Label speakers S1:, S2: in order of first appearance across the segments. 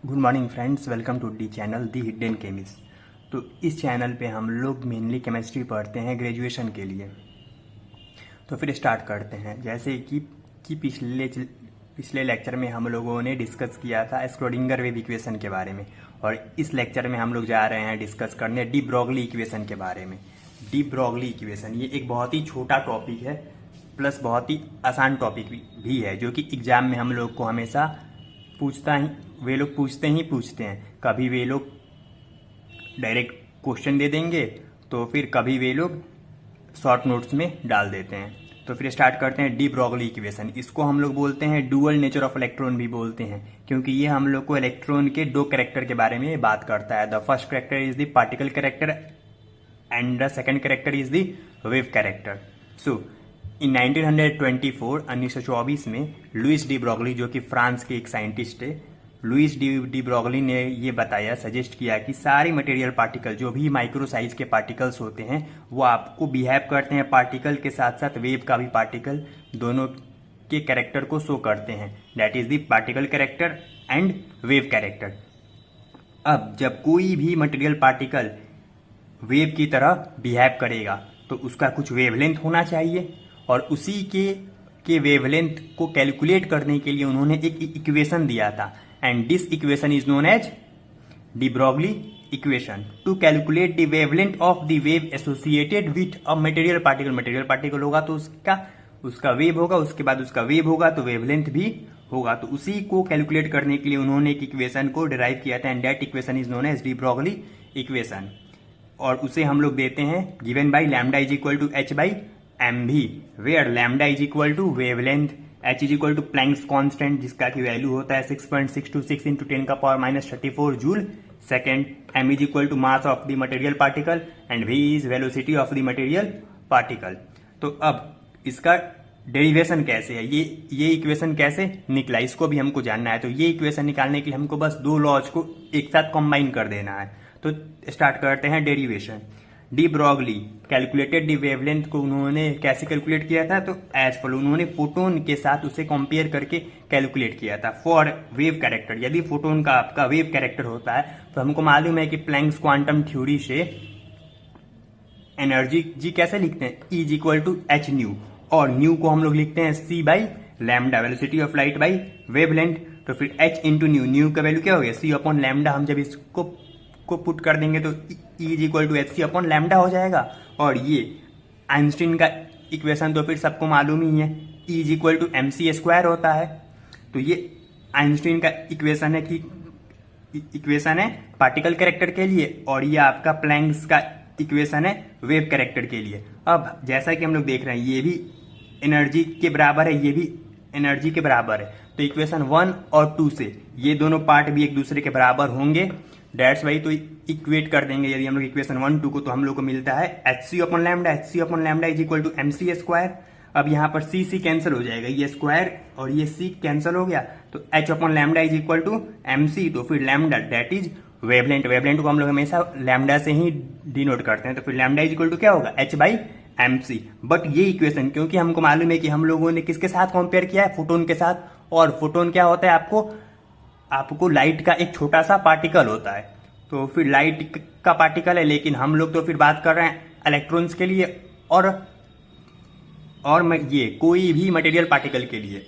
S1: Good morning friends, welcome to the channel the hidden chemist. तो इस channel पे हम लोग मेनली केमिस्ट्री पढ़ते हैं ग्रेजुएशन के लिए। तो फिर स्टार्ट करते हैं। जैसे कि पिछले लेक्चर में हम लोगों ने डिस्कस किया था स्क्रोडिंगर वेव इक्वेशन के बारे में, और इस लेक्चर में हम लोग जा रहे हैं डिस्कस करने डी ब्रॉगली इक्वेशन के बारे में। डी ब्रॉगली इक्वेशन ये एक बहुत ही छोटा टॉपिक है, प्लस बहुत ही आसान टॉपिक भी है, जो कि एग्जाम में हम लोग को हमेशा पूछते हैं। कभी वे लोग डायरेक्ट क्वेश्चन दे देंगे, तो फिर कभी वे लोग शॉर्ट नोट्स में डाल देते हैं। तो फिर स्टार्ट करते हैं डी ब्रॉगली इक्वेशन। इसको हम लोग बोलते हैं डुअल नेचर ऑफ इलेक्ट्रॉन भी बोलते हैं, क्योंकि ये हम लोग को इलेक्ट्रॉन के दो कैरेक्टर के बारे में बात करता है। The first character is the particle character and the second character is the wave character. So in 1924 में लुइस डी ब्रॉगली, जो कि फ्रांस के एक साइंटिस्ट है, लुइस डी ब्रॉगली ने ये बताया, सजेस्ट किया कि सारे मटेरियल पार्टिकल, जो भी माइक्रो साइज के पार्टिकल्स होते हैं, वो आपको बिहेव करते हैं पार्टिकल के साथ साथ वेव का भी पार्टिकल, दोनों के कैरेक्टर को शो करते हैं। That is the particle character and wave character. अब जब कोई भी मटेरियल पार्टिकल वेव की तरह बिहेव करेगा, तो उसका कुछ वेवलेंथ होना चाहिए, और उसी के वेवलेंथ को कैलकुलेट करने के लिए उन्होंने एक इक्वेशन दिया था, and this equation is known as de Broglie equation. To calculate the wavelength of the wave associated with a material particle. Material particle होगा तो उसका वेव होगा, उसके बाद उसका वेव होगा तो वेवलेंथ भी होगा। तो उसी को कैलकुलेट करने के लिए उन्होंने एक इक्वेशन को डिराइव किया था, and that equation is known as de Broglie equation. और उसे हम लोग देते हैं given by lambda is equal to H by M v, where lambda is equal to wavelength, h is equal to Planck's constant, जिसका की value होता है 6.626 into 10⁻⁻34 joule second, m is equal to mass of the material particle, and v is velocity of the material particle. तो अब इसका derivation कैसे है, ये इक्वेशन कैसे निकला, इसको भी हमको जानना है। तो ये इक्वेशन निकालने के लिए हमको बस दो लॉज को एक साथ कंबाइन कर देना है। तो स्टार्ट करते हैं derivation. De Broglie calculated the wavelength को उन्होंने कैसे कैलकुलेट किया था, तो एज फॉलो, उन्होंने फोटोन के साथ उसे कंपेयर करके कैलकुलेट किया था। फॉर वेव कैरेक्टर, यदि फोटोन का आपका वेव कैरेक्टर होता है, तो हमको मालूम है कि प्लैंक्स क्वांटम थ्योरी से एनर्जी जी कैसे लिखते हैं, E is equal to H nu, और न्यू को हम लोग लिखते हैं C by lambda, velocity of light by wavelength. तो फिर H इंटू न्यू, न्यू का वैल्यू क्या हो गया C अपॉन लैम्डा। हम जब इसको पुट कर देंगे तो E is equal to H C upon lambda हो जाएगा। और ये आइंस्टीन का इक्वेशन तो फिर सबको मालूम ही है, E is equal to M C square होता है। तो ये आइंस्टीन का इक्वेशन है पार्टिकल कैरेक्टर के लिए, और ये आपका प्लैंक्स का इक्वेशन है वेव कैरेक्टर के लिए। अब जैसा कि हम लोग देख रहे हैं, ये भी एनर्जी के बराबर है, ये भी एनर्जी के बराबर है, तो इक्वेशन 1 और 2 से ये दोनों पार्ट भी एक दूसरे के बराबर होंगे। डेट्स वाई तो इक्वेट कर देंगे यदि हम लोग इक्वेशन 1 2 को, तो हम लोग को मिलता है H C upon lambda is equal to M C square. अब यहाँ पर सी कैंसिल हो जाएगा, ये स्क्वायर और ये सी कैंसिल हो गया, तो H upon lambda is equal to M C. तो फिर लैम्डा दैट इज वेवलेंथ को हम लोग हमेशा लैम्डा से ही डिनोट करते हैं। तो फिर लैम्डा इज इक्वल टू क्या होगा, H by M C. But ये इक्वेशन, क्योंकि हमको मालूम है कि हम लोगों ने किसके साथ कंपेयर किया है, फोटोन के साथ, और फोटोन क्या होता है, आपको लाइट का एक छोटा सा पार्टिकल होता है। तो फिर लाइट का पार्टिकल है, लेकिन हम लोग तो फिर बात कर रहे हैं इलेक्ट्रॉन्स के लिए, और ये कोई भी मटेरियल पार्टिकल के लिए।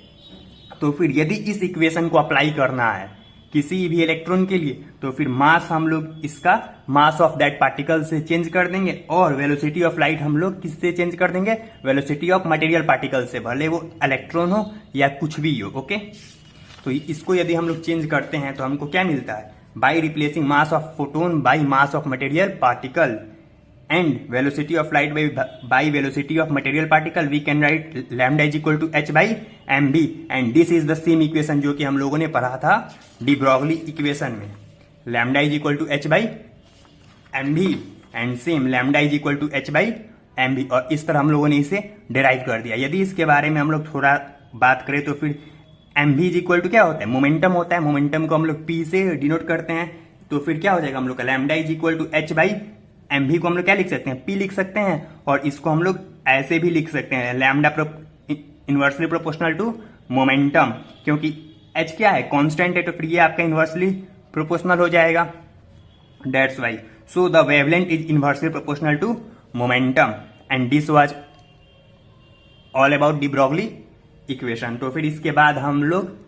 S1: तो फिर यदि इस इक्वेशन को अप्लाई करना है किसी भी इलेक्ट्रॉन के लिए, तो फिर मास हम लोग इसका मास ऑफ दैट पार्टिकल से चेंज कर देंगे, और वेलोसिटी ऑफ लाइट हम लोग किससे चेंज कर देंगे, वेलोसिटी ऑफ मटेरियल पार्टिकल से, भले वो इलेक्ट्रॉन हो या कुछ भी हो। ओके, तो इसको यदि हम लोग चेंज करते हैं तो हमको क्या मिलता है, by replacing mass of photon by mass of material particle and velocity of light by velocity of material particle, we can write lambda is equal to H by M B, and this is the same equation जो कि हम लोगों ने पढ़ा था de Broglie equation में। Lambda is equal to H by M B and same lambda is equal to H by M B, और इस तरह हम लोगों ने इसे डिराइव कर दिया। यदि इसके बारे में हम लोग थोड़ा बात करें, तो फिर एम भी इज इक्वल टू क्या होता है, मोमेंटम होता है। मोमेंटम को हम लोग पी से डिनोट करते हैं, तो फिर क्या हो जाएगा हम लोग का, lambda is equal to H by M भी को हम लोग क्या लिख सकते हैं, पी लिख सकते हैं, और इसको हम लोग ऐसे भी लिख सकते हैं, lambda inversely proportional to momentum, क्योंकि एच क्या है, कांस्टेंट है, तो फिर ये आपका इनवर्सली प्रोपोर्शनल हो जाएगा, that's why. So the wavelength is inversely proportional to momentum and this was all about de Broglie equation. तो फिर इसके बाद हम लोग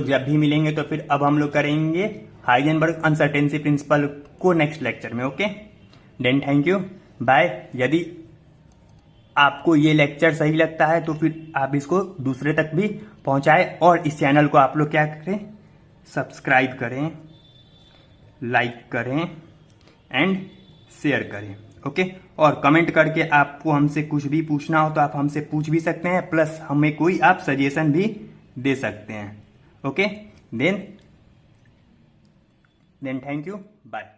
S1: जब भी मिलेंगे तो फिर अब हम लोग करेंगे हाइजेनबर्ग अनसर्टेनिटी प्रिंसिपल को नेक्स्ट लेक्चर में। Okay then thank you, bye. यदि आपको ये लेक्चर सही लगता है तो फिर आप इसको दूसरे तक भी पहुंचाएं और इस चैनल को आप लोग क्या करें, सब्सक्राइब करें, लाइक करें एंड शेयर करें। ओके और कमेंट करके आपको हमसे कुछ भी पूछना हो तो आप हमसे पूछ भी सकते हैं, प्लस हमें कोई आप सजेशन भी दे सकते हैं। Okay then thank you, bye.